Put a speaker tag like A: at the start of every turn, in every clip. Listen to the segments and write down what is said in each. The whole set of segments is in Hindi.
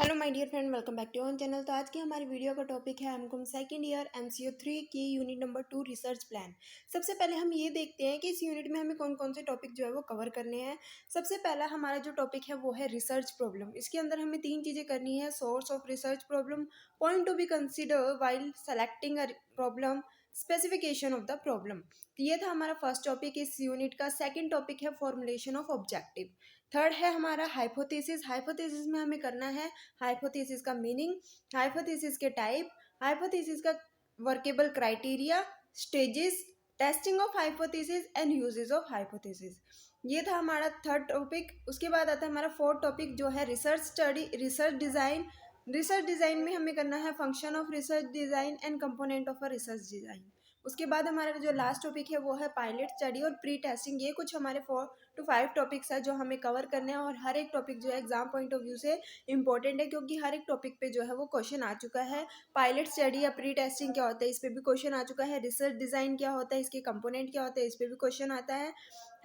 A: Hello my dear friend, welcome back to on channel. तो आज की हमारी वीडियो का टॉपिक है एमकॉम सेकंड ईयर MCO 3 की यूनिट नंबर 2 रिसर्च प्लान। सबसे पहले हम ये देखते हैं कि इस यूनिट में हमें कौन कौन से टॉपिक जो है वो कवर करने हैं। सबसे पहला हमारा जो टॉपिक है वो है रिसर्च प्रॉब्लम। इसके अंदर हमें 3 चीज़ें करनी है: source of research problem, point to be consider while selecting a problem, specification of the problem. ये था हमारा फर्स्ट टॉपिक इस यूनिट का। सेकंड टॉपिक है फॉर्मुलेशन ऑफ ऑब्जेक्टिव। थर्ड है हमारा हाइपोथेसिस। हाइपोथेसिस में हमें करना है हाइपोथेसिस का मीनिंग, हाइपोथेसिस के टाइप, हाइपोथेसिस का workable criteria, stages, testing of hypothesis and uses of hypothesis. ये था हमारा थर्ड टॉपिक। उसके बाद आता है हमारा फोर्थ टॉपिक जो है research study, research design. Research design में हमें करना है function of research design and component of a research design. उसके बाद हमारा जो लास्ट टॉपिक है वो है पायलट स्टडी और प्री टेस्टिंग। ये कुछ हमारे 4 to 5 टॉपिक्स है जो हमें कवर करने हैं, और हर एक टॉपिक जो है एग्जाम पॉइंट ऑफ व्यू से इंपॉर्टेंट है, क्योंकि हर एक टॉपिक पे जो है वो क्वेश्चन आ चुका है। पायलट स्टडी या प्री टेस्टिंग क्या होता है, इस पे भी क्वेश्चन आ चुका है। रिसर्च डिज़ाइन क्या होता है, इसके कंपोनेंट क्या होते हैं, इस पे भी क्वेश्चन आता है।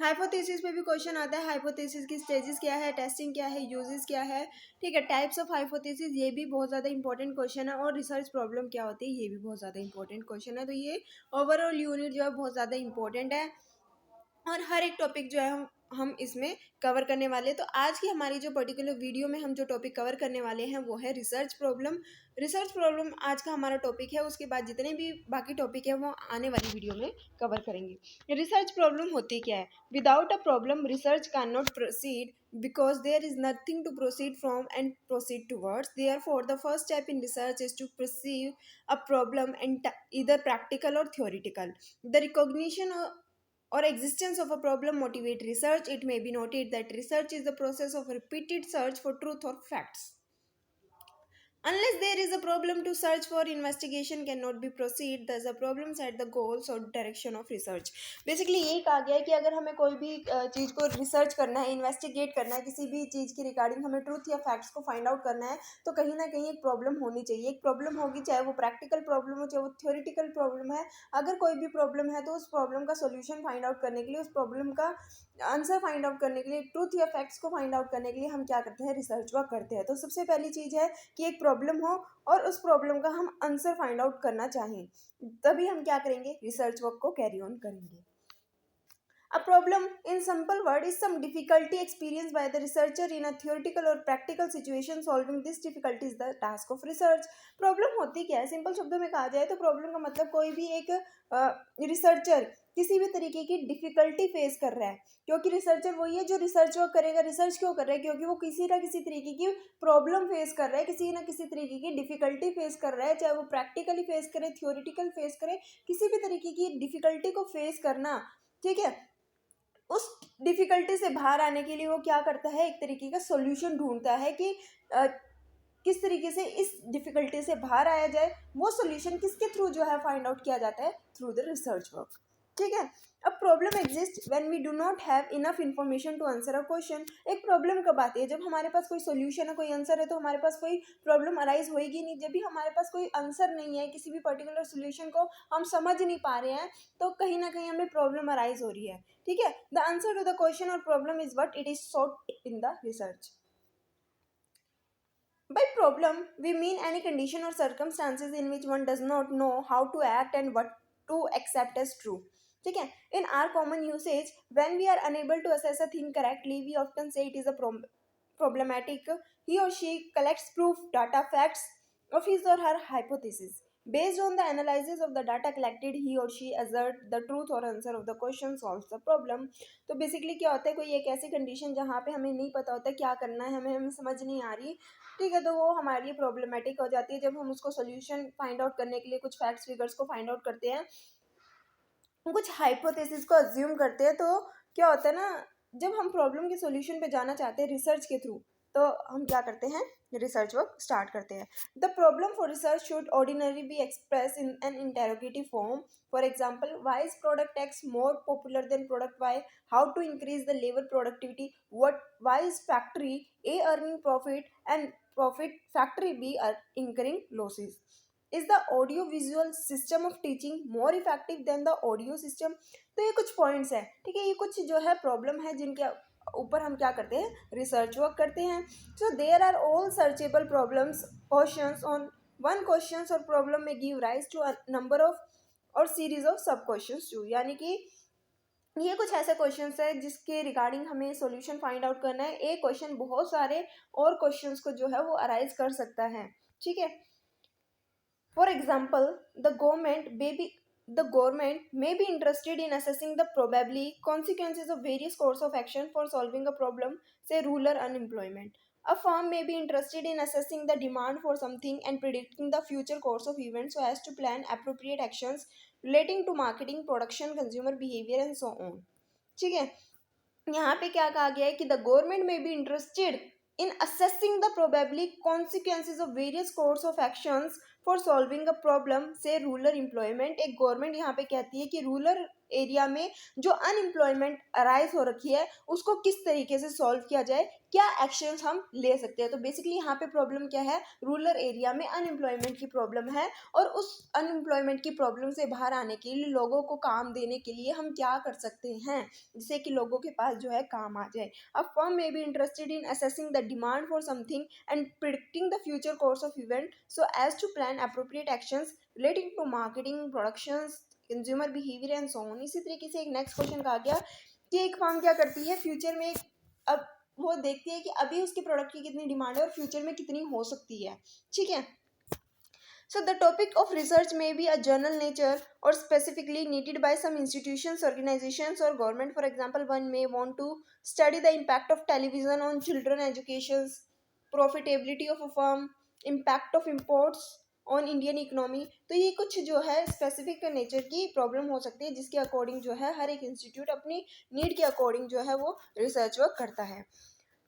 A: हाइपोथेसिस पे भी क्वेश्चन आता है, हाइपोथेसिस की स्टेजेस क्या है, टेस्टिंग क्या है, यूजेस क्या है। ठीक है, टाइप्स ऑफ हाइपोथेसिस, ये भी बहुत ज़्यादा इंपॉर्टेंट क्वेश्चन है। और रिसर्च प्रॉब्लम क्या होती है, ये भी बहुत ज़्यादा इंपॉर्टेंट क्वेश्चन है। तो ये ओवरऑल यूनिट जो है बहुत ज़्यादा इंपॉर्टेंट है, और हर एक टॉपिक जो है हम इसमें कवर करने वाले हैं। तो आज की हमारी जो पर्टिकुलर वीडियो में हम जो टॉपिक कवर करने वाले हैं वो है रिसर्च प्रॉब्लम। रिसर्च प्रॉब्लम आज का हमारा टॉपिक है। उसके बाद जितने भी बाकी टॉपिक है वो आने वाली वीडियो में कवर करेंगे। रिसर्च प्रॉब्लम होती क्या है? Without a problem research can not proceed because there is nothing to proceed from and proceed towards. Therefore, the first step in research is to perceive a problem and either practical or theoretical. The recognition or existence of a problem motivate research. It may be noted that research is the process of repeated search for truth or facts. Unless there is a problem to search for, investigation cannot be proceed. Thus, the problem set the goals or direction of research. Basically यही कहा गया है कि अगर हमें कोई भी चीज़ को रिसर्च करना है, इन्वेस्टिगेट करना है, किसी भी चीज़ की रिगार्डिंग हमें ट्रूथ या फैक्ट्स को फाइंड आउट करना है, तो कहीं ना कहीं एक प्रॉब्लम होनी चाहिए। एक प्रॉब्लम होगी, चाहे वो प्रैक्टिकल प्रॉब्लम हो, चाहे वो थ्योरेटिकल प्रॉब्लम है। अगर कोई भी प्रॉब्लम है तो उस प्रॉब्लम का सोल्यूशन फाइंड आउट करने के लिए, उस प्रॉब्लम का आंसर फाइंड आउट करने के लिए, ट्रूथ या फैक्ट्स को फाइंड आउट करने के लिए हम क्या करते हैं? रिसर्च वर्क करते हैं। तो सबसे पहली चीज़ है कि एक प्रॉब्लम हो और उस प्रॉब्लम का हम आंसर फाइंड आउट करना चाहें, तभी हम क्या करेंगे? रिसर्च वर्क को कैरी ऑन करेंगे। A problem, in simple word, is some difficulty experienced by the researcher in a theoretical or practical situation. Solving this difficulty is the task of research. Problem होती क्या है? सिंपल शब्दों में कहा जाए तो प्रॉब्लम का मतलब कोई भी एक रिसर्चर किसी भी तरीके की डिफिकल्टी फेस कर रहा है, क्योंकि रिसर्चर वही है जो रिसर्च वर्क करेगा। रिसर्च क्यों कर रहा है? क्योंकि वो किसी ना किसी तरीके की प्रॉब्लम फेस कर रहा है, किसी ना किसी तरीके की डिफिकल्टी फेस कर रहा है, चाहे वो प्रैक्टिकली फेस करे, थियोरिटिकल फेस करे, किसी भी तरीके की डिफिकल्टी को फेस करना। ठीक है, उस डिफिकल्टी से बाहर आने के लिए वो क्या करता है? एक तरीके का सॉल्यूशन ढूंढता है कि किस तरीके से इस डिफिकल्टी से बाहर आया जाए। वो सॉल्यूशन किसके थ्रू जो है फाइंड आउट किया जाता है? Through the research work. ठीक है, अब problem exist when we do not have enough information to answer a question. एक प्रॉब्लम कब आती है? जब हमारे पास कोई सॉल्यूशन है, कोई आंसर है, तो हमारे पास कोई प्रॉब्लम अराइज होएगी नहीं। जब भी हमारे पास कोई आंसर नहीं है, किसी भी पर्टिकुलर सॉल्यूशन को हम समझ नहीं पा रहे हैं, तो कहीं ना कहीं हमें प्रॉब्लम अराइज हो रही है। ठीक है, the answer to the question और problem is what it is sought in the research. By problem, we mean any condition or circumstances in which one does not know how to act and what to accept as true. ठीक है, in our common usage, when we are unable to assess a thing correctly, we often say it is a problematic. He or she collects proof, data, facts of his or her hypothesis. Based on the analysis of the data collected, he or she assert the truth or answer of the question, solves the problem. तो बेसिकली क्या होता है? कोई एक ऐसी कंडीशन जहाँ पे हमें नहीं पता होता क्या करना है, हमें समझ नहीं आ रही। ठीक है, तो वो हमारे लिए प्रॉब्लमेटिक हो जाती है। जब हम उसको सोल्यूशन फाइंड आउट करने के लिए कुछ फैक्ट्स फिगर्स को फाइंड आउट करते हैं, कुछ हाइपोथेसिस को अज्यूम करते हैं, तो क्या होता है ना, जब हम प्रॉब्लम के सॉल्यूशन पे जाना चाहते हैं रिसर्च के थ्रू, तो हम क्या करते हैं? रिसर्च वर्क स्टार्ट करते हैं। The problem for research should ordinary be express in an interrogative form. For example, why is product X more popular than product Y? How to increase the labour productivity? What why is factory A earning profit and profit factory B incurring losses? Is the audio visual system of teaching more effective than the audio system? तो ये कुछ पॉइंट्स हैं। ठीक है, ये कुछ जो है प्रॉब्लम है जिनके ऊपर हम क्या करते हैं, रिसर्च वर्क करते हैं. So there are all searchable problems questions on one questions or problem may give rise to a number of or series of sub questions to. यानी कि ये कुछ ऐसे क्वेश्चंस है जिसके रिगार्डिंग हमें सॉल्यूशन फाइंड आउट करना है. एक क्वेश्चन बहुत सारे और क्वेश्चंस को जो है वो अराइज कर सकता है. ठीक है. For example, the government may be interested in assessing the probably consequences of various course of action for solving a problem, say rural unemployment. A firm may be interested in assessing the demand for something and predicting the future course of events so as to plan appropriate actions relating to marketing, production, consumer behavior and so on. ठीक है. यहाँ पे क्या कहा गया है कि द गवर्नमेंट में B interested in assessing the probably consequences of various course of actions for solving a problem से रूरल एम्प्लॉयमेंट. एक गवर्नमेंट यहाँ पे कहती है कि रूरल एरिया में जो अनएम्प्लॉयमेंट अराइज हो रखी है उसको किस तरीके से सॉल्व किया जाए, क्या एक्शंस हम ले सकते हैं. तो बेसिकली यहाँ पे प्रॉब्लम क्या है, रूरल एरिया में अनएम्प्लॉयमेंट की प्रॉब्लम है और उस अनएम्प्लॉयमेंट की प्रॉब्लम से बाहर आने के लिए लोगों को काम देने के लिए हम क्या कर सकते हैं जिससे कि लोगों के पास जो है काम आ जाए. A firm may be interested in assessing the demand for something and predicting the future course of event so as to plan appropriate actions relating to marketing, productions, consumer behaviour and so on. इसी तरीके से एक नेक्स्ट क्वेश्चन कहा गया कि एक फर्म क्या करती है फ्यूचर में, अब वो देखती है कि अभी उसके प्रोडक्ट की कितनी डिमांड है और फ्यूचर में कितनी हो सकती है. ठीक है. So the topic of research may be a journal nature or specifically needed by some institutions, organizations or government. For example, one may want to study the impact of television on children education, profitability of a firm, impact of imports on Indian economy. तो ये कुछ जो है स्पेसिफिक नेचर की प्रॉब्लम हो सकती है जिसके अकॉर्डिंग जो है हर एक इंस्टीट्यूट अपनी नीड के अकॉर्डिंग जो है वो रिसर्च वर्क करता है.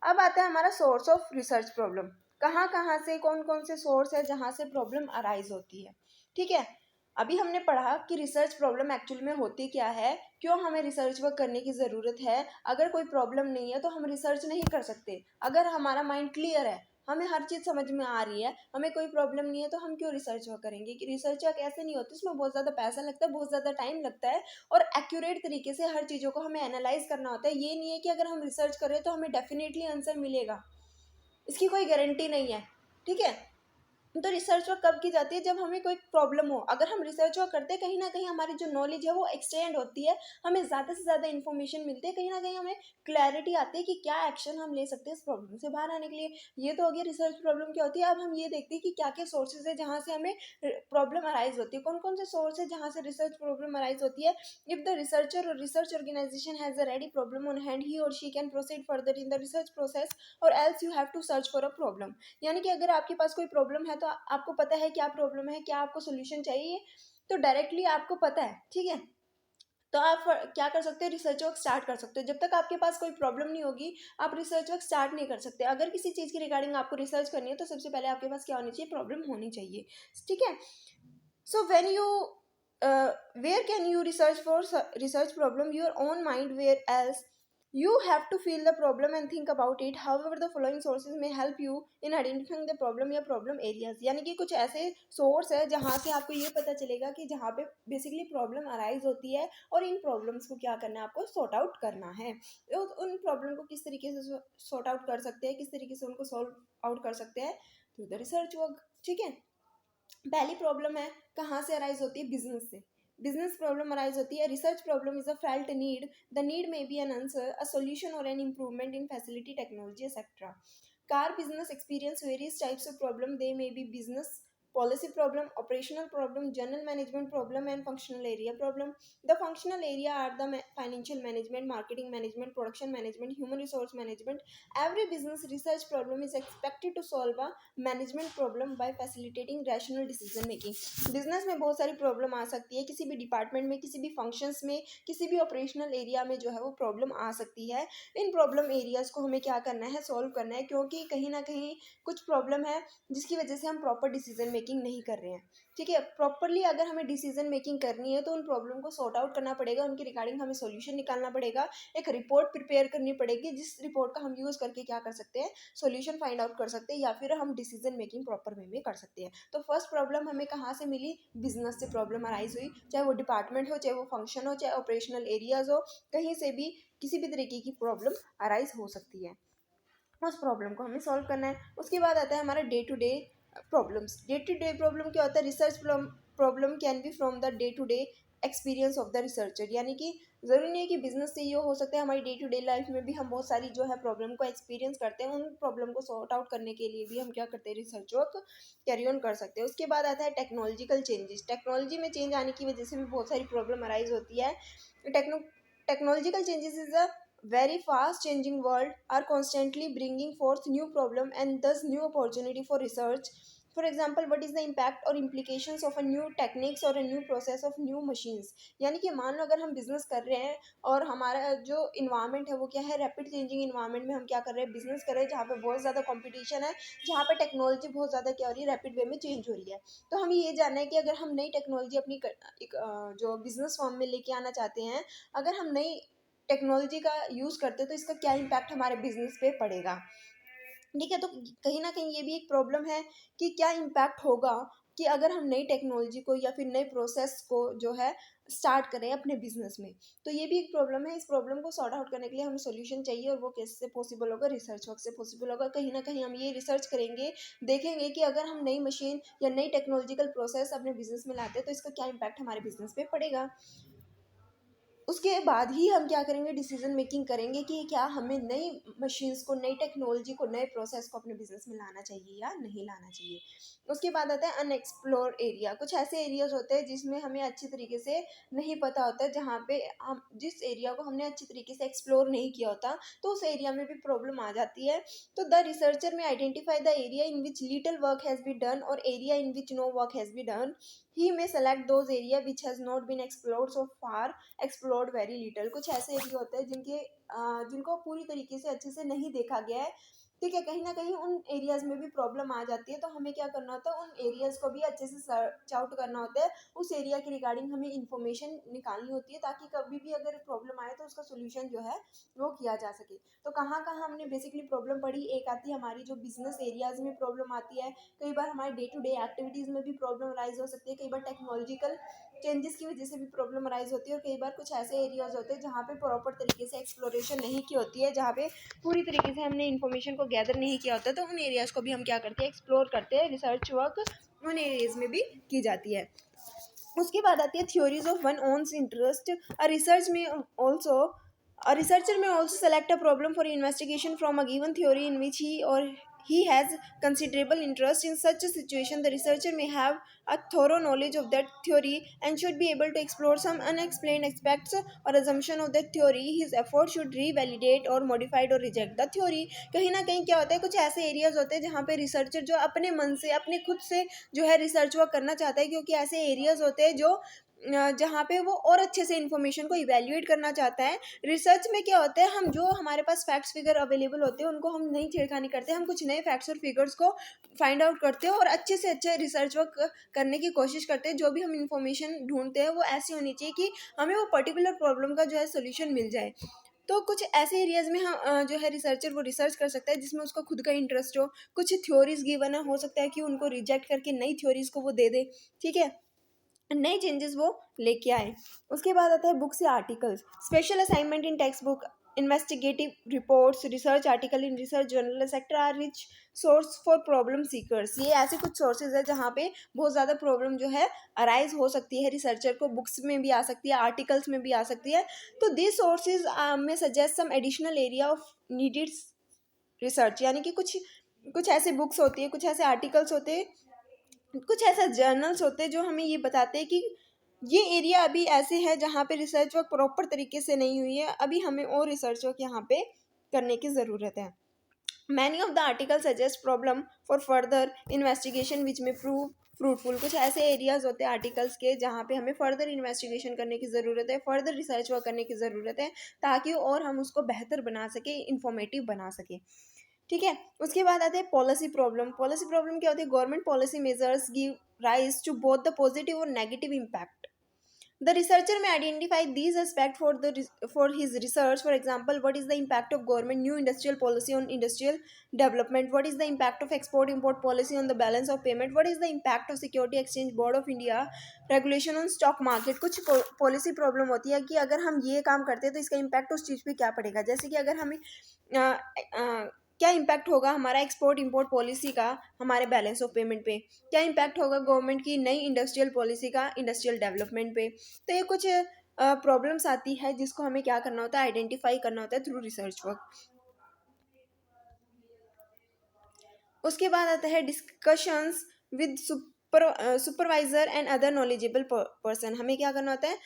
A: अब आता है हमारा सोर्स ऑफ रिसर्च प्रॉब्लम. कहाँ से कौन कौन से सोर्स है जहाँ से प्रॉब्लम अराइज होती है. ठीक है. अभी हमने पढ़ा कि रिसर्च प्रॉब्लम एक्चुअल में होती क्या है, क्यों हमें रिसर्च वर्क करने की ज़रूरत है. अगर कोई प्रॉब्लम नहीं है तो हम रिसर्च नहीं कर सकते. अगर हमारा माइंड क्लियर है, हमें हर चीज़ समझ में आ रही है, हमें कोई प्रॉब्लम नहीं है, तो हम क्यों रिसर्च वर्क करेंगे. कि रिसर्च वर्क ऐसे नहीं होती, इसमें बहुत ज़्यादा पैसा लगता है, बहुत ज़्यादा टाइम लगता है और एक्यूरेट तरीके से हर चीज़ों को हमें एनालाइज करना होता है. ये नहीं है कि अगर हम रिसर्च कर रहे हैं तो हमें डेफिनेटली आंसर मिलेगा, इसकी कोई गारंटी नहीं है. ठीक है. तो रिसर्च वर्क कब की जाती है, जब हमें कोई प्रॉब्लम हो. अगर हम रिसर्च वर्क करते हैं कहीं ना कहीं हमारी जो नॉलेज है वो एक्सटेंड होती है, हमें ज़्यादा से ज़्यादा इन्फॉर्मेशन मिलती है, कहीं ना कहीं हमें क्लैरिटी आती है कि क्या एक्शन हम ले सकते हैं इस प्रॉब्लम से बाहर आने के लिए. ये तो हो गया रिसर्च प्रॉब्लम क्या होती है. अब हम ये देखते हैं कि क्या क्या सोर्सेज है जहाँ से हमें प्रॉब्लम अराइज होती है, कौन कौन से सोर्स है जहाँ से रिसर्च प्रॉब्लम अराइज होती है. If the researcher or research organization has a ready problem on hand, he or she can proceed further in the research process or else you have to search for a problem. यानी कि अगर आपके पास कोई प्रॉब्लम है तो आपको पता है क्या प्रॉब्लम है, क्या आपको सोल्यूशन चाहिए, तो डायरेक्टली आपको पता है. ठीक है. तो आप क्या कर सकते हो, रिसर्च वर्क स्टार्ट कर सकते हो. जब तक आपके पास कोई प्रॉब्लम नहीं होगी आप रिसर्च वर्क स्टार्ट नहीं कर सकते. अगर किसी चीज़ की रिगार्डिंग आपको रिसर्च करनी है तो सबसे पहले आपके पास क्या होनी चाहिए, प्रॉब्लम होनी चाहिए. ठीक है. So when you where can you research for research problem your own mind, where else you have to feel the problem and think about it. However, the following sources may help you in identifying the problem या problem areas. यानी कि कुछ ऐसे सोर्स है जहाँ से आपको ये पता चलेगा कि जहाँ पे बेसिकली प्रॉब्लम अराइज होती है और इन प्रॉब्लम्स को क्या करना है, आपको सॉर्ट आउट करना है. तो उन प्रॉब्लम को किस तरीके से सॉर्ट आउट कर सकते हैं, किस तरीके से उनको सॉल्व आउट कर सकते हैं, थ्रू द रिसर्च वर्क. ठीक है. पहली प्रॉब्लम है कहाँ से अराइज होती है, बिजनेस से. बिजनेस प्रॉब्लम अराइज होती है. Research problem is a felt need. The need may be an answer, a solution or an improvement in facility, technology etcetera. कार business experience various types of problem. They may be business policy problem, operational problem, general management problem and functional area problem. The functional area are the financial management, marketing management, production management, human resource management. Every business research problem is expected to solve a management problem by facilitating rational decision making. Business में बहुत सारी प्रॉब्लम आ सकती है, किसी भी डिपार्टमेंट में, किसी भी फंक्शंस में, किसी भी ऑपरेशनल एरिया में जो है वो प्रॉब्लम आ सकती है. इन प्रॉब्लम एरियाज को हमें क्या करना है, सॉल्व करना है, क्योंकि कहीं ना कहीं कुछ प्रॉब्लम है जिसकी वजह से हम प्रॉपर डिसीजन मेकिंग नहीं कर रहे हैं. ठीक है. प्रॉपरली अगर हमें डिसीजन मेकिंग करनी है तो उन प्रॉब्लम को सॉर्ट आउट करना पड़ेगा, उनके रिगार्डिंग हमें सॉल्यूशन निकालना पड़ेगा, एक रिपोर्ट प्रिपेयर करनी पड़ेगी जिस रिपोर्ट का हम यूज़ करके क्या कर सकते हैं, सॉल्यूशन फाइंड आउट कर सकते हैं या फिर हम डिसीजन मेकिंग प्रॉपर वे में कर सकते हैं. तो फर्स्ट प्रॉब्लम हमें कहाँ से मिली, बिजनेस से प्रॉब्लम अराइज हुई, चाहे वो डिपार्टमेंट हो, चाहे वो फंक्शन हो, चाहे ऑपरेशनल एरियाज हो, कहीं से भी किसी भी तरीके की प्रॉब्लम अराइज हो सकती है, उस प्रॉब्लम को हमें सॉल्व करना है। उसके बाद आता है हमारा day to day problems. Day to day problem क्या होता है? Research problem can be from the day to day experience of the researcher, यानी कि ज़रूरी नहीं है कि बिजनेस से ये हो सकता है, हमारी डे टू डे लाइफ में भी हम बहुत सारी जो है प्रॉब्लम को एक्सपीरियंस करते हैं, उन प्रॉब्लम को सॉर्ट आउट करने के लिए भी हम क्या करते हैं, रिसर्च वर्क कैरी ऑन कर सकते हैं। उसके बाद आता है टेक्नोलॉजिकल चेंजेस। टेक्नोलॉजी में चेंज आने की वजह से भी बहुत सारी प्रॉब्लम अराइज होती है। Technological changes is a very fast changing world are constantly bringing forth new problem and thus new opportunity for research. For example, what is the impact or implications of a new techniques or a new process of new machines? यानी कि मान लो अगर हम बिजनेस कर रहे हैं और हमारा जो इन्वायरमेंट है वो क्या है, रैपिड चेंजिंग इन्वायरमेंट में हम क्या कर रहे हैं, बिजनेस कर रहे हैं जहाँ पे बहुत ज़्यादा कंपटीशन है, जहाँ पे टेक्नोलॉजी बहुत ज़्यादा क्या हो रही है, रैपिड वे में चेंज हो रही है। तो हमें ये जानना है कि अगर हम नई टेक्नोलॉजी अपनी जो बिजनेस फॉर्म में लेके आना चाहते हैं, अगर हम नई टेक्नोलॉजी का यूज़ करते हैं तो इसका क्या इम्पैक्ट हमारे बिजनेस पे पड़ेगा। ठीक है, तो कहीं ना कहीं ये भी एक प्रॉब्लम है कि क्या इम्पैक्ट होगा कि अगर हम नई टेक्नोलॉजी को या फिर नए प्रोसेस को जो है स्टार्ट करें अपने बिजनेस में। तो ये भी एक प्रॉब्लम है। इस प्रॉब्लम को सॉर्ट आउट करने के लिए हमें सोल्यूशन चाहिए, और वो कैसे पॉसिबल होगा, रिसर्च वर्क से पॉसिबल होगा। कहीं ना कहीं हम ये रिसर्च करेंगे, देखेंगे कि अगर हम नई मशीन या नई टेक्नोलॉजिकल प्रोसेस अपने बिजनेस में लाते हैं तो इसका क्या इम्पैक्ट हमारे बिजनेस पे पड़ेगा। उसके बाद ही हम क्या करेंगे, डिसीजन मेकिंग करेंगे कि क्या हमें नई मशीन्स को, नई टेक्नोलॉजी को, नए प्रोसेस को अपने बिजनेस में लाना चाहिए या नहीं लाना चाहिए। उसके बाद आता है अनएक्सप्लोर एरिया। कुछ ऐसे एरियाज होते हैं जिसमें हमें अच्छी तरीके से नहीं पता होता है, जहाँ पे हम जिस एरिया को हमने अच्छी तरीके से एक्सप्लोर नहीं किया होता, तो उस एरिया में भी प्रॉब्लम आ जाती है। तो the researcher may identify the area in which little work has be done or area in which no work has be done. He may select those area which has not been explored so far, explored very little। कुछ ऐसे एरिया होते हैं जिनको पूरी तरीके से अच्छे से नहीं देखा गया है। ठीक है, कहीं ना कहीं उन एरियाज में भी प्रॉब्लम आ जाती है, तो हमें क्या करना होता है, उन एरियाज को भी अच्छे से सर्च आउट करना होता है। उस एरिया के रिगार्डिंग हमें इंफॉर्मेशन निकालनी होती है, ताकि कभी भी अगर प्रॉब्लम आए तो उसका सोल्यूशन जो है वो किया जा सके। तो कहाँ कहाँ हमने बेसिकली प्रॉब्लम पड़ी, एक आती है हमारी जो बिजनेस एरियाज में प्रॉब्लम आती है, कई बार हमारे डे टू डे एक्टिविटीज़ में भी प्रॉब्लम अराइज हो सकती है, कई बार टेक्नोलॉजिकल चेंजेस की वजह से भी प्रॉब्लम अराइज होती है, और कई बार कुछ ऐसे एरियाज होते हैं जहाँ पे प्रॉपर तरीके से एक्सप्लोरेशन नहीं की होती है, जहाँ पे पूरी तरीके से हमने इन्फॉर्मेशन को गैदर नहीं किया होता, तो उन एरियाज़ को भी हम क्या करते हैं, एक्सप्लोर करते हैं। रिसर्च वर्क उन एरियाज में भी की जाती है। उसके बाद आती है theories of one one's interest. A researcher may also select a problem for investigation from a given theory in which he has considerable interest. In such a situation, the researcher may have a thorough knowledge of that theory and should be able to explore some unexplained aspects or assumption of that theory. His effort should revalidate or modify or reject the theory। कहीं ना कहीं क्या होता है, कुछ ऐसे एरियाज होते हैं जहाँ पे रिसर्चर जो अपने मन से, अपने खुद से जो है रिसर्च वर्क करना चाहता है, क्योंकि ऐसे एरियाज होते हैं जो जहाँ पे वो और अच्छे से इन्फॉर्मेशन को इवेल्युएट करना चाहता है। रिसर्च में क्या होता है, हम जो हमारे पास फैक्ट्स फिगर अवेलेबल होते हैं उनको हम नहीं छेड़खानी करते, हम कुछ नए फैक्ट्स और फिगर्स को फाइंड आउट करते हैं और अच्छे से अच्छे रिसर्च वर्क करने की कोशिश करते हैं। जो भी हम इन्फॉर्मेशन ढूंढते हैं वो ऐसी होनी चाहिए कि हमें वो पर्टिकुलर प्रॉब्लम का जो है सोल्यूशन मिल जाए। तो कुछ ऐसे एरियाज में हम जो है रिसर्चर वो रिसर्च कर सकता है जिसमें उसका खुद का इंटरेस्ट हो। कुछ थ्योरीज गिवन है, हो सकता है कि उनको रिजेक्ट करके नई थ्योरीज को वो दे दे। ठीक है, नए चेंजेस वो लेके आए। उसके बाद आता है बुक्स या articles. Special assignment in text book, investigative reports, research article in research journal etcetera are rich source for problem seekers. ये ऐसे कुछ सोर्सेज है जहाँ पे बहुत ज़्यादा प्रॉब्लम जो है अराइज हो सकती है रिसर्चर को। बुक्स में भी आ सकती है, आर्टिकल्स में भी आ सकती है। तो this sources may suggest some additional area of needed research, यानी कि कुछ कुछ ऐसे बुक्स होती है, कुछ ऐसे आर्टिकल्स होते हैं, कुछ ऐसा जर्नल्स होते हैं जो हमें ये बताते हैं कि ये एरिया अभी ऐसे है जहाँ पे रिसर्च वर्क प्रॉपर तरीके से नहीं हुई है, अभी हमें और रिसर्च वर्क यहाँ पे करने की ज़रूरत है। Many of the article suggest problem for further investigation which may prove fruitful. कुछ ऐसे एरियाज होते हैं आर्टिकल्स के जहाँ पे हमें फर्दर इन्वेस्टिगेशन करने की ज़रूरत है, फर्दर रिसर्च वर्क करने की ज़रूरत है, ताकि और हम उसको बेहतर बना सके, इंफॉर्मेटिव बना सके। ठीक है, उसके बाद आते हैं पॉलिसी प्रॉब्लम। पॉलिसी प्रॉब्लम क्या होती है, government policy measures give rise to both the positive और negative impact. The researcher may identify these aspects for his research. For example, what is the impact of government new industrial policy on industrial development? What is the impact of export import policy on the balance of payment? What is the impact of Security Exchange Board of India regulation on stock market? कुछ पॉलिसी प्रॉब्लम होती है कि अगर हम ये काम करते हैं तो इसका इम्पैक्ट उस चीज़ पे क्या पड़ेगा। जैसे कि अगर हमें क्या इम्पैक्ट होगा हमारा एक्सपोर्ट इंपोर्ट पॉलिसी का हमारे बैलेंस ऑफ पेमेंट पे, क्या इम्पैक्ट होगा गवर्नमेंट की नई इंडस्ट्रियल पॉलिसी का इंडस्ट्रियल डेवलपमेंट पे। तो ये कुछ प्रॉब्लम्स आती है जिसको हमें क्या करना होता है, आइडेंटिफाई करना होता है थ्रू रिसर्च वर्क। उसके बाद आता है discussions with supervisor and other knowledgeable person. हमें क्या करना होता है,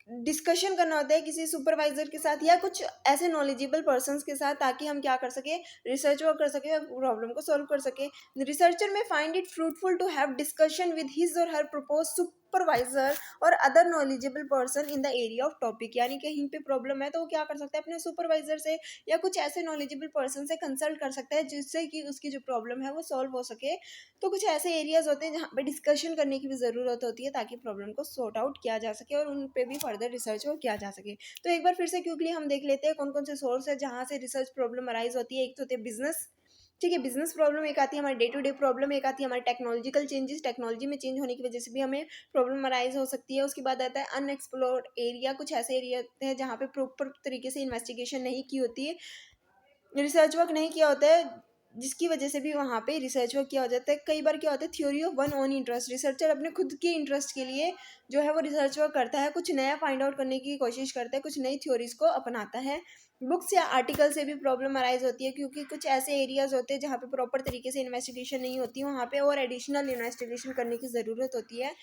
A: डिस्कशन करना होता है किसी सुपरवाइजर के साथ या कुछ ऐसे नॉलेजेबल पर्सन्स के साथ, ताकि हम क्या कर सके, रिसर्च वर्क कर सके, प्रॉब्लम को सॉल्व कर सके। Researcher may find it fruitful to have discussion with his or her propose supervisor or other knowledgeable person in the area of topic. यानी कहीं पे प्रॉब्लम है तो वो क्या कर सकता है, अपने सुपरवाइजर से या कुछ ऐसे नॉलेजेबल पर्सन से कंसल्ट कर सकता है जिससे कि उसकी जो प्रॉब्लम है वो सॉल्व हो सके। तो कुछ ऐसे एरियाज होते हैं जहाँ पे डिस्कशन करने की भी ज़रूरत होती है ताकि प्रॉब्लम को सॉर्ट आउट किया जा सके और उन पे भी फर्दर रिसर्च किया जा सके। तो एक बार फिर से क्विकली हम देख लेते हैं कौन कौन से सोर्स है जहाँ से रिसर्च प्रॉब्लम अराइज होती है। एक तो होते हैं बिजनेस, ठीक है, बिजनेस प्रॉब्लम एक आती है हमारे डे टू डे प्रॉब्लम, एक आती है हमारे टेक्नोलॉजिकल चेंजेस, टेक्नोलॉजी में चेंज होने की वजह से भी हमें प्रॉब्लम अराइज हो सकती है। उसके बाद आता है अनएक्सप्लोर्ड एरिया, कुछ ऐसे एरिया होते हैं जहाँ पे प्रॉपर तरीके से इन्वेस्टिगेशन नहीं की होती है, रिसर्च वर्क नहीं किया होता है, जिसकी वजह से भी वहाँ पे रिसर्च वर्क किया हो जाता है। कई बार क्या होता है, theory of one own interest, researcher अपने खुद के इंटरेस्ट के लिए जो है वो रिसर्च वर्क करता है, कुछ नया फाइंड आउट करने की कोशिश करता है, कुछ नई थ्योरीज को अपनाता है। बुक्स या आर्टिकल से भी प्रॉब्लम अराइज होती है क्योंकि कुछ ऐसे एरियाज होते हैं जहाँ पे प्रॉपर तरीके से इन्वेस्टिगेशन नहीं होती, वहाँ पे और एडिशनल इन्वेस्टिगेशन करने की ज़रूरत होती है।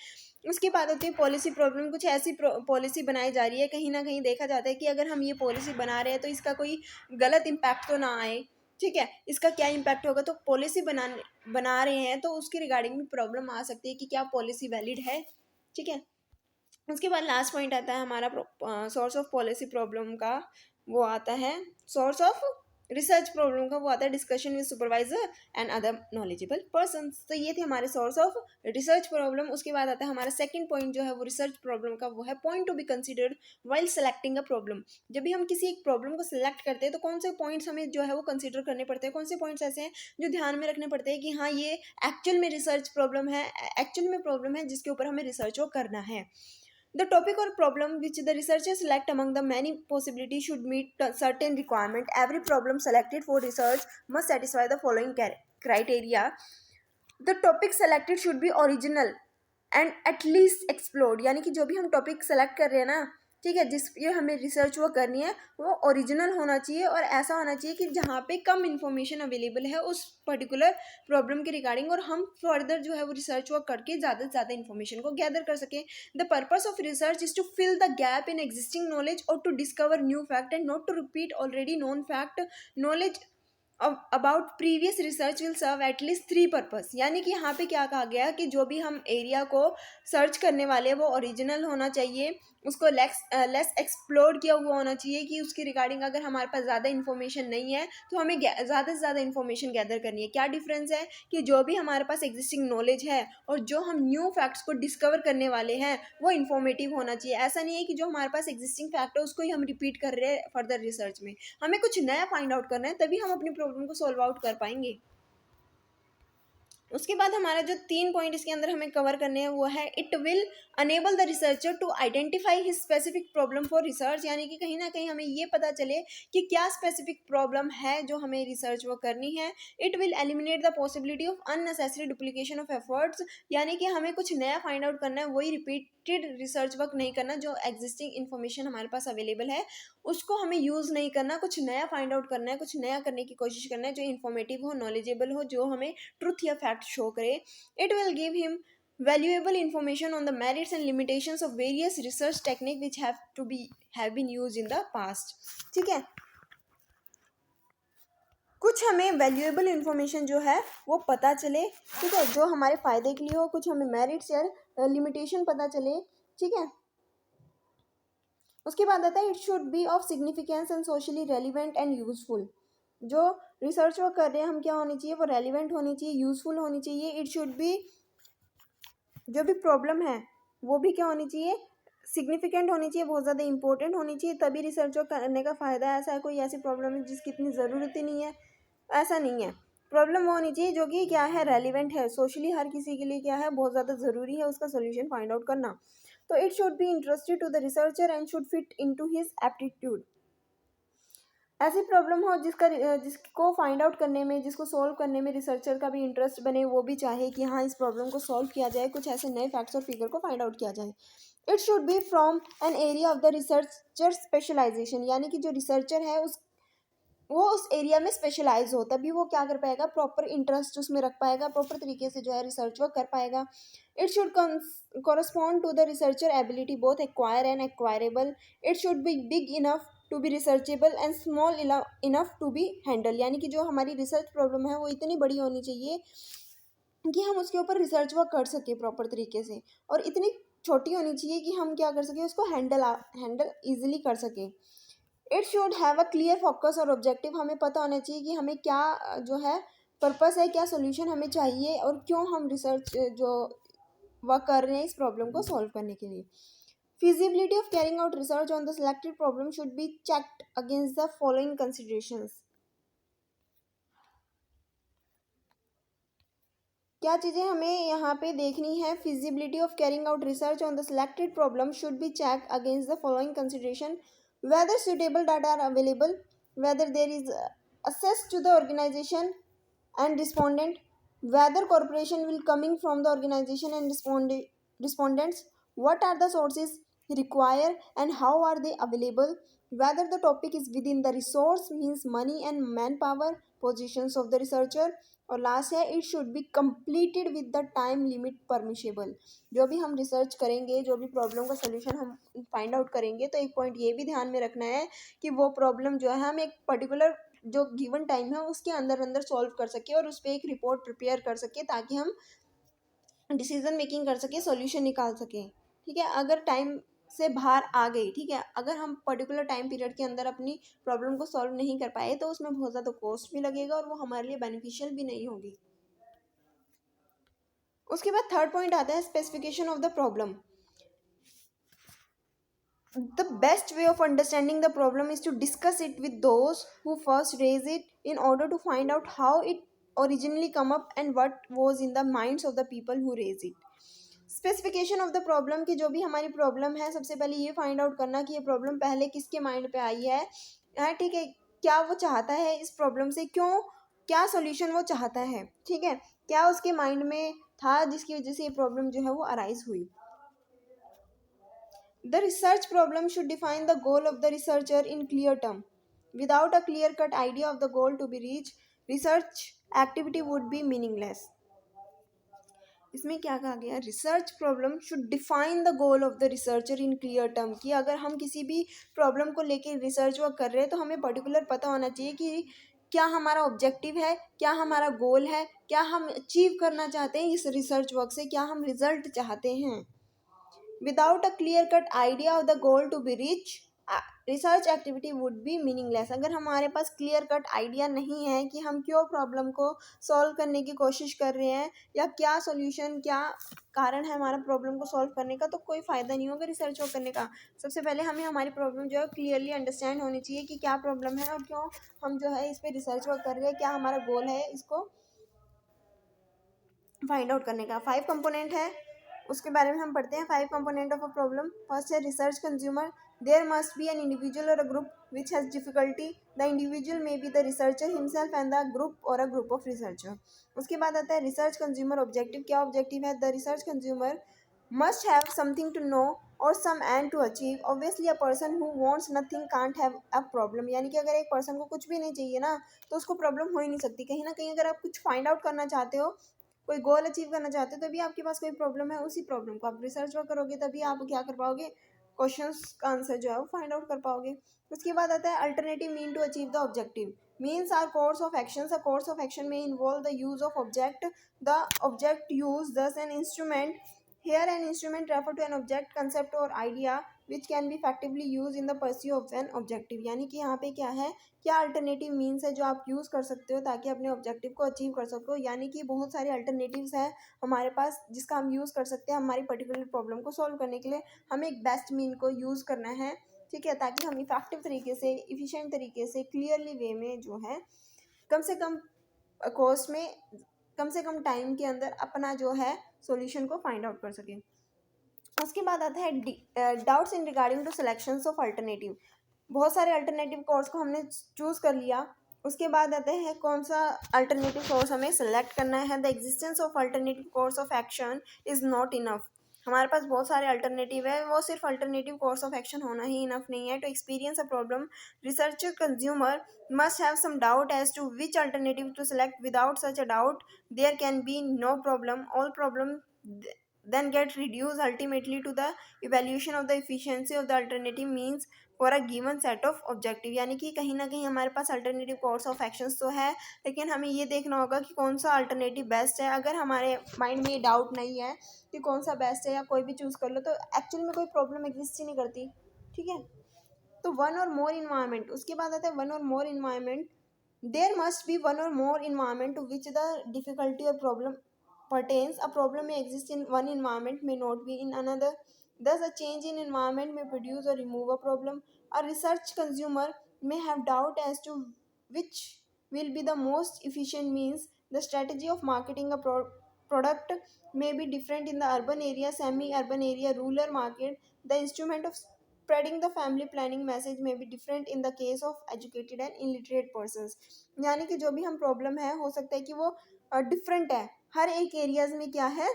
A: उसके बाद होती है पॉलिसी प्रॉब्लम, कुछ ऐसी पॉलिसी बनाई जा रही है, कहीं ना कहीं देखा जाता है कि अगर हम ये पॉलिसी बना रहे हैं तो इसका कोई गलत इम्पैक्ट तो ना आए, ठीक है, इसका क्या इम्पैक्ट होगा। तो पॉलिसी बना रहे हैं तो उसके रिगार्डिंग भी प्रॉब्लम आ सकती है कि क्या पॉलिसी वैलिड है, ठीक है। उसके बाद लास्ट पॉइंट आता है हमारा सोर्स ऑफ पॉलिसी प्रॉब्लम का, वो आता है सोर्स ऑफ रिसर्च प्रॉब्लम का, वो आता है discussion with supervisor and other knowledgeable person. तो ये थे हमारे सोर्स ऑफ रिसर्च प्रॉब्लम। उसके बाद आता है हमारा सेकंड पॉइंट जो है वो रिसर्च प्रॉब्लम का, वो है point to be considered while selecting a problem. जब भी हम किसी एक प्रॉब्लम को सिलेक्ट करते हैं तो कौन से पॉइंट्स हमें जो है वो कंसिडर करने पड़ते हैं, कौन से पॉइंट्स ऐसे हैं जो ध्यान में रखने पड़ते हैं कि हाँ ये एक्चुअल में रिसर्च प्रॉब्लम है, एक्चुअल में प्रॉब्लम है जिसके ऊपर हमें रिसर्च वो करना है। The topic or problem which the researchers select among the many possibilities should meet a certain requirement. Every problem selected for research must satisfy the following criteria. The topic selected should be original and at least explored, यानी कि जो भी हम टॉपिक सेलेक्ट कर रहे हैं ना, ठीक है, जिस ये हमें रिसर्च वो करनी है वो ओरिजिनल होना चाहिए और ऐसा होना चाहिए कि जहाँ पे कम इन्फॉर्मेशन अवेलेबल है उस पर्टिकुलर प्रॉब्लम के रिगार्डिंग, और हम फर्दर जो है वो रिसर्च वर्क करके ज़्यादा से ज़्यादा इन्फॉर्मेशन को गैदर कर सकें। The purpose of research is to fill the gap in existing knowledge और to discover new fact and not to repeat already known fact. Knowledge about previous research will serve at least 3 purpose. यानी कि यहाँ पे क्या कहा गया कि जो भी हम एरिया को सर्च करने वाले हैं वो ओरिजिनल होना चाहिए, उसको लेस एक्सप्लोर किया हुआ होना चाहिए, कि उसके रिगार्डिंग अगर हमारे पास ज़्यादा इन्फॉर्मेशन नहीं है तो हमें ज़्यादा से ज़्यादा इन्फॉर्मेशन गैदर करनी है। क्या डिफरेंस है कि जो भी हमारे पास एग्जिस्टिंग नॉलेज है और जो हम न्यू फैक्ट्स को डिस्कवर करने वाले हैं वो इन्फॉर्मेटिव होना चाहिए। ऐसा नहीं है कि जो हमारे पास एग्जिस्टिंग फैक्ट है उसको ही हम रिपीट कर रहे हैं फर्दर रिसर्च में, हमें कुछ नया फाइंड आउट करना है, तभी हम अपनी प्रॉब्लम को सॉल्व आउट कर पाएंगे। उसके बाद हमारा जो 3 पॉइंट इसके अंदर हमें कवर करने हैं वो है it will enable the researcher to identify his specific problem for research. यानी कि कहीं ना कहीं हमें ये पता चले कि क्या स्पेसिफिक प्रॉब्लम है जो हमें रिसर्च वो करनी है। It will eliminate the possibility of unnecessary duplication of efforts, यानी कि हमें कुछ नया फाइंड आउट करना है, वही रिपीटेड रिसर्च वर्क नहीं करना, जो एग्जिस्टिंग इन्फॉर्मेशन हमारे पास अवेलेबल है उसको हमें यूज़ नहीं करना, कुछ नया फाइंड आउट करना है, कुछ नया करने की कोशिश करना है जो इन्फॉर्मेटिव हो, नॉलेजेबल हो, जो हमें ट्रुथ या फैक्ट शो करे। It will give him valuable information on the merits and limitations of various research technique which have been used in the past। ठीक है, कुछ हमें वैल्यूएबल इंफॉर्मेशन जो है वो पता चले, ठीक है, जो हमारे फायदे के लिए हो, कुछ हमें मेरिट्स या लिमिटेशन पता चले, ठीक है। उसके बाद आता है it should B of significance and socially relevant and useful. जो रिसर्च वर्क कर रहे हैं हम क्या होनी चाहिए, वो रेलिवेंट होनी चाहिए, यूजफुल होनी चाहिए। इट शुड बी, जो भी प्रॉब्लम है वो भी क्या होनी चाहिए, सिग्निफिकेंट होनी चाहिए, बहुत ज़्यादा इंपॉर्टेंट होनी चाहिए, तभी रिसर्च वर्क करने का फ़ायदा है। ऐसा कोई ऐसी प्रॉब्लम है जिसकी इतनी ज़रूरत ही नहीं है, ऐसा नहीं है। प्रॉब्लम वो होनी चाहिए जो कि क्या है, रेलिवेंट है, सोशली हर किसी के लिए क्या है, बहुत ज़्यादा ज़रूरी है उसका सोल्यूशन फाइंड आउट करना। तो it should be interested to the researcher and should fit into his aptitude. ऐसी प्रॉब्लम हो जिसको फाइंड आउट करने में, जिसको सॉल्व करने में रिसर्चर का भी इंटरेस्ट बने, वो भी चाहे कि हाँ इस प्रॉब्लम को सॉल्व किया जाए, कुछ ऐसे नए फैक्ट्स और फिगर को फाइंड आउट किया जाए। It should be from an area of the researcher specialisation, यानी कि जो रिसर्चर है वो उस एरिया में स्पेशलाइज हो, तभी वो क्या कर पाएगा, प्रॉपर इंटरेस्ट उसमें रख पाएगा, प्रॉपर तरीके से जो है रिसर्च वर्क कर पाएगा। It should correspond to the researcher ability, both acquire and acquirable. It should be big enough to be researchable and small enough to be handle, यानी कि जो हमारी रिसर्च प्रॉब्लम है वो इतनी बड़ी होनी चाहिए कि हम उसके ऊपर रिसर्च वर्क कर सके प्रॉपर तरीके से, और इतनी छोटी होनी चाहिए कि हम क्या कर सके, उसको हैंडल ईजिली कर सके। It should have a clear focus और ऑब्जेक्टिव, हमें पता होना चाहिए कि हमें क्या जो है पर्पस है, क्या सोल्यूशन हमें चाहिए और क्यों हम रिसर्च जो वर्क कर रहे हैं इस प्रॉब्लम को सॉल्व करने के लिए। feasibility of carrying out research on the selected problem should be checked against the following considerations। क्या चीज़ें हमें यहाँ पे देखनी है, feasibility of carrying out research on the selected problem should be checked against the following consideration: whether suitable data are available, whether there is access to the organization and respondent, whether cooperation will coming from the organization and respondents, what are the sources required and how are they available, whether the topic is within the resource means money and manpower positions of the researcher, और लास्ट है it should B completed with the time limit permissible. जो भी हम रिसर्च करेंगे, जो भी प्रॉब्लम का सोल्यूशन हम फाइंड आउट करेंगे, तो एक पॉइंट ये भी ध्यान में रखना है कि वो प्रॉब्लम जो है हम एक पर्टिकुलर जो गिवन टाइम है उसके अंदर अंदर सॉल्व कर सके और उस पर एक रिपोर्ट प्रिपेयर कर सके, ताकि हम डिसीजन मेकिंग कर सके, सॉल्यूशन निकाल सके। ठीक है, अगर टाइम से बाहर आ गई, ठीक है, अगर हम पर्टिकुलर टाइम पीरियड के अंदर अपनी प्रॉब्लम को सॉल्व नहीं कर पाए तो उसमें बहुत ज़्यादा कॉस्ट भी लगेगा और वो हमारे लिए बेनिफिशियल भी नहीं होगी। उसके बाद थर्ड पॉइंट आता है specification of the problem. The best way of understanding the problem is to discuss it with those who first raise it in order to find out how it originally come up and what was in the minds of the people who raise it। Specification of the problem की जो भी हमारी प्रॉब्लम है, सबसे पहले ये फाइंड आउट करना कि ये प्रॉब्लम पहले किसके माइंड पे आई है, ठीक है, क्या वो चाहता है इस प्रॉब्लम से, क्यों, क्या सॉल्यूशन वो चाहता है, ठीक है, क्या उसके माइंड में था जिसकी वजह से ये प्रॉब्लम जो है वो अराइज हुई। The research problem should define the goal of the researcher in clear term. Without a clear-cut idea of the goal to be reached, research activity would be meaningless। इसमें क्या कहा गया, research problem should define the goal of the researcher in clear term, कि अगर हम किसी भी प्रॉब्लम को लेके रिसर्च वर्क कर रहे हैं तो हमें पर्टिकुलर पता होना चाहिए कि क्या हमारा ऑब्जेक्टिव है, क्या हमारा गोल है, क्या हम अचीव करना चाहते हैं इस रिसर्च वर्क से, क्या हम रिजल्ट चाहते हैं। Without a clear cut idea of the goal to be reach, research activity would be meaningless. अगर हमारे पास क्लियर कट आइडिया नहीं है कि हम क्यों प्रॉब्लम को सॉल्व करने की कोशिश कर रहे हैं या क्या सॉल्यूशन, क्या कारण है हमारा प्रॉब्लम को सॉल्व करने का, तो कोई फ़ायदा नहीं होगा रिसर्च वर्क करने का। सबसे पहले हमें हमारी प्रॉब्लम जो है क्लियरली अंडरस्टैंड होनी चाहिए कि क्या प्रॉब्लम है और क्यों हम जो है इस पर रिसर्च वर्क कर रहे हैं, क्या हमारा गोल है इसको फाइंड आउट करने का। 5 कंपोनेंट है, उसके बारे में हम पढ़ते हैं। 5 component of a problem. First है research consumer. There must be an individual or a group which has difficulty. The individual may be the researcher himself and the group or a group of researcher. उसके बाद आता है रिसर्च कंज्यूमर ऑब्जेक्टिव। क्या ऑब्जेक्टिव है, the research consumer must have something to know or some end to achieve. Obviously a person who wants nothing can't have a problem, यानी कि अगर एक पर्सन को कुछ भी नहीं चाहिए ना तो उसको प्रॉब्लम हो ही नहीं सकती। कहीं ना कहीं अगर आप कुछ फाइंड आउट करना चाहते हो, कोई गोल अचीव करना चाहते हो, तभी आपके पास कोई प्रॉब्लम है, उसी प्रॉब्लम को आप रिसर्च वर्क करोगे तभी आप क्या कर पाओगे, क्वेश्चंस का आंसर जो है वो फाइंड आउट कर पाओगे। उसके बाद आता है alternative mean to achieve the objective. Means are course of actions. A course of action may involve the use of object. The object use thus an instrument. Here an instrument refer to an object, concept or idea which can be effectively use in the pursue of an objective. यानी कि यहाँ पे क्या है, क्या अल्टरनेटिव मीन्स है जो आप यूज़ कर सकते हो ताकि अपने ऑब्जेक्टिव को अचीव कर सको। यानी कि बहुत सारे अल्टरनेटिव्स हैं हमारे पास जिसका हम यूज़ कर सकते हैं हमारी पर्टिकुलर प्रॉब्लम को सॉल्व करने के लिए। हमें एक बेस्ट मीन को यूज़ करना है, ठीक है, ताकि हम इफेक्टिव तरीके से, इफिशिएंट तरीके से, क्लियरली वे में जो है कम से कम कॉस्ट में, कम से कम टाइम के अंदर अपना जो है सॉल्यूशन को फाइंड आउट कर सकें। उसके बाद आता है doubts in regarding to selections of alternative. बहुत सारे अल्टरनेटिव कोर्स को हमने चूज़ कर लिया, उसके बाद आते हैं कौन सा अल्टरनेटिव कोर्स हमें सेलेक्ट करना है। The existence of alternative course of action is not enough. हमारे पास बहुत सारे अल्टरनेटिव है, वो सिर्फ अल्टरनेटिव कोर्स ऑफ एक्शन होना ही इनफ नहीं है। To experience a problem researcher consumer must have some doubt as to which alternative to select. Without such a doubt there can be no problem. All problem then get reduced ultimately to the evaluation of the efficiency of the alternative means for a given set of objective. यानी कि कहीं ना कहीं हमारे पास अल्टरनेटिव कोर्स ऑफ एक्शंस तो है, लेकिन हमें ये देखना होगा कि कौन सा अल्टरनेटिव बेस्ट है। अगर हमारे माइंड में ये डाउट नहीं है कि कौन सा बेस्ट है या कोई भी चूज़ कर लो, तो एक्चुअली में कोई प्रॉब्लम एग्जिस्ट ही नहीं करती, ठीक है। तो वन और मोर इन्वायरमेंट, उसके बाद आता है one or more environment. There must be one or more environment to which the difficulty or problem pertains. A problem may exist in one environment, may not be in another. Thus, a change in environment may produce or remove a problem. A research consumer may have doubt as to which will be the most efficient means. The strategy of marketing a product may be different in the urban area, semi-urban area, rural market. The instrument of spreading the family planning message may be different in the case of educated and illiterate persons. यानी कि जो भी हम प्रॉब्लम है हो सकता है कि वो डिफरेंट है, हर एक एरियाज में क्या है,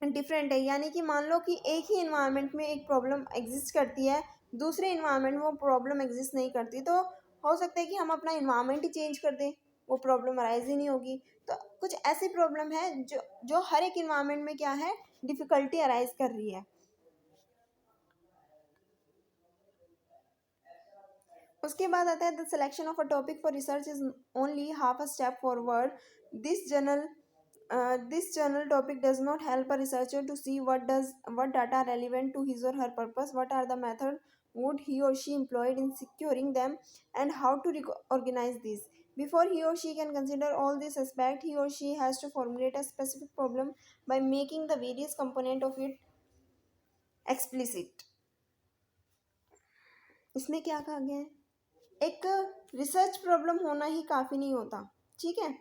A: डिफरेंट है। यानी कि मान लो कि एक ही इन्वायरमेंट में एक प्रॉब्लम एग्जिस्ट करती है, दूसरे इन्वायरमेंट में वो प्रॉब्लम एग्जिस्ट नहीं करती, तो हो सकता है कि हम अपना इन्वायरमेंट ही चेंज कर दें, वो प्रॉब्लम अराइज ही नहीं होगी। तो कुछ ऐसी प्रॉब्लम है जो हर एक इन्वायरमेंट में क्या है, डिफ़िकल्टी अराइज कर रही है। उसके बाद आता है the selection of a topic for research is only half a step forward. This journal topic does not help a researcher to see what data are relevant to his or her purpose, what are the method would he or she employed in securing them, and how to organize these. Before he or she can consider all this aspect, he or she has to formulate a specific problem by making the various component of it explicit. इसमें क्या कहा गया है, एक रिसर्च प्रॉब्लम होना ही काफ़ी नहीं होता, ठीक है।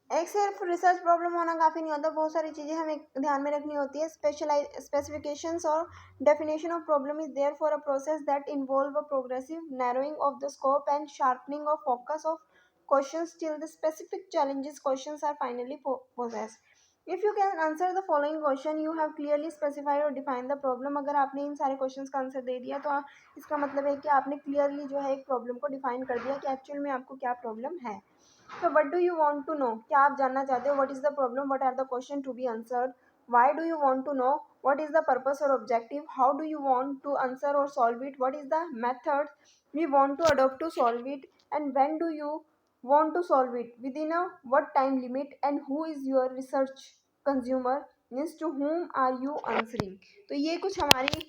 A: एक सिर्फ रिसर्च प्रॉब्लम होना काफ़ी नहीं होता, बहुत सारी चीज़ें हमें ध्यान में रखनी होती है। स्पेसिफिकेशंस और definition of problem is there for a process that involve a progressive narrowing of the scope and sharpening of focus of questions till the specific challenges questions are finally possessed. If you can answer the following question, you have clearly specified or defined the problem. अगर आपने इन सारे क्वेश्चंस का आंसर दे दिया तो इसका मतलब है कि आपने क्लियरली जो है एक प्रॉब्लम को डिफाइन कर दिया कि एक्चुअल में आपको क्या प्रॉब्लम है। So what do you want to know? क्या आप जानना चाहते हो? What is the problem? What are the question to be answered? Why do you want to know? What is the purpose or objective? How do you want to answer or solve it? What is the method we want to adopt to solve it? And when do you want to solve it? Within a what time limit? And who is your research consumer? Means to whom are you answering? तो ये कुछ हमारी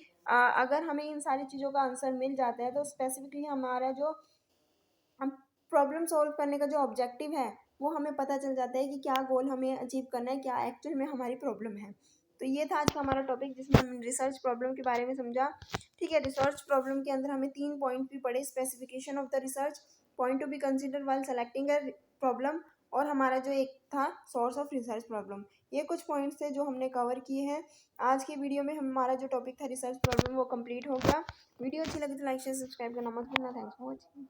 A: अगर हमें इन सारी चीज़ों का आंसर मिल जाता है तो स्पेसिफिकली हमारा जो हम प्रॉब्लम सॉल्व करने का जो ऑब्जेक्टिव है वो हमें पता चल जाता है कि क्या गोल हमें अचीव करना है, क्या एक्चुअल में हमारी प्रॉब्लम है। तो ये था आज का हमारा टॉपिक जिसमें हमने रिसर्च प्रॉब्लम के बारे में समझा, ठीक है। रिसर्च प्रॉब्लम के अंदर हमें 3 पॉइंट भी पढ़े, specification of the research, point to be consider while selecting a problem, और हमारा जो एक था सोर्स ऑफ रिसर्च प्रॉब्लम। ये कुछ पॉइंट्स थे जो हमने कवर किए हैं आज की वीडियो में। हमारा जो टॉपिक था रिसर्च प्रॉब्लम वो कंप्लीट हो गया। वीडियो अच्छी लगी तो लाइक शेयर सब्सक्राइब करना मत भूलना। Thanks for watching.